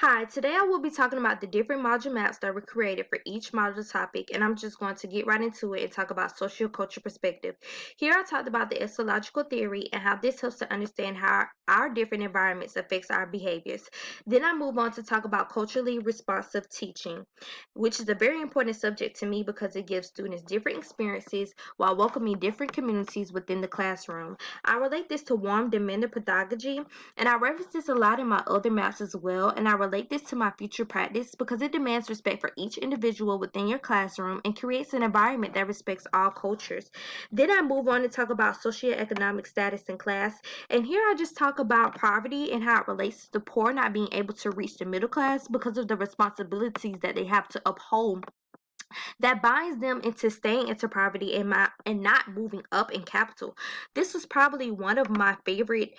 Hi, today I will be talking about the different module maps that were created for each module topic, and I'm just going to get right into it and talk about sociocultural perspective. Here I talked about the ecological theory and how this helps to understand how our different environments affects our behaviors. Then I move on to talk about culturally responsive teaching, which is a very important subject to me because it gives students different experiences while welcoming different communities within the classroom. I relate this to warm demeanor pedagogy, and I reference this a lot in my other maps as well, and I relate this to my future practice because it demands respect for each individual within your classroom and creates an environment that respects all cultures. Then I move on to talk about socioeconomic status in class, and here I just talk about poverty and how it relates to the poor not being able to reach the middle class because of the responsibilities that they have to uphold that binds them into staying into poverty and not moving up in capital. This was probably one of my favorite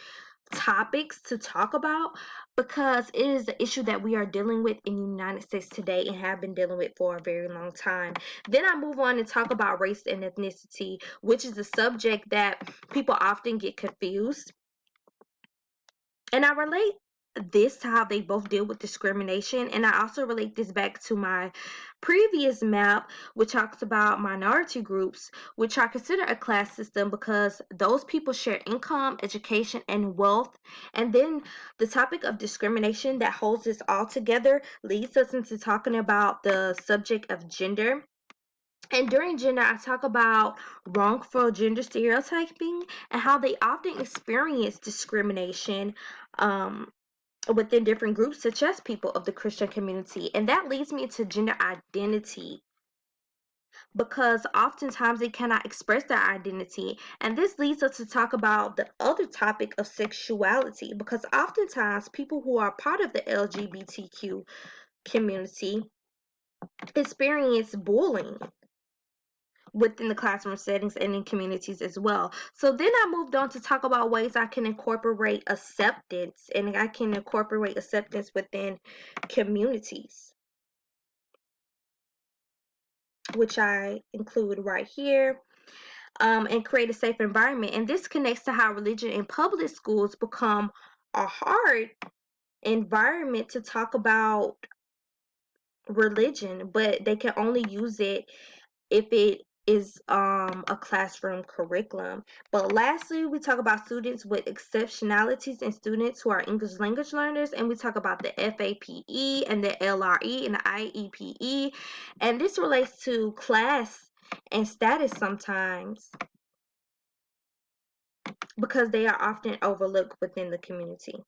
topics to talk about because it is an issue that we are dealing with in the United States today and have been dealing with for a very long time. Then I move on and talk about race and ethnicity, which is a subject that people often get confused. And I relate this to how they both deal with discrimination. And I also relate this back to my previous map, which talks about minority groups, which I consider a class system because those people share income, education, and wealth. And then the topic of discrimination that holds this all together leads us into talking about the subject of gender. And during gender, I talk about wrongful gender stereotyping and how they often experience discrimination um, within different groups, such as people of the Christian community. And that leads me to gender identity because oftentimes they cannot express their identity. And this leads us to talk about the other topic of sexuality because oftentimes people who are part of the LGBTQ community experience bullying within the classroom settings and in communities as well. So then I moved on to talk about ways I can incorporate acceptance, and I can incorporate acceptance within communities, which I include right here, and create a safe environment. And this connects to how religion in public schools become a hard environment to talk about religion, but they can only use it if it is a classroom curriculum. But lastly, we talk about students with exceptionalities and students who are English language learners, and we talk about the FAPE and the LRE and the IEPE, and this relates to class and status sometimes because they are often overlooked within the community.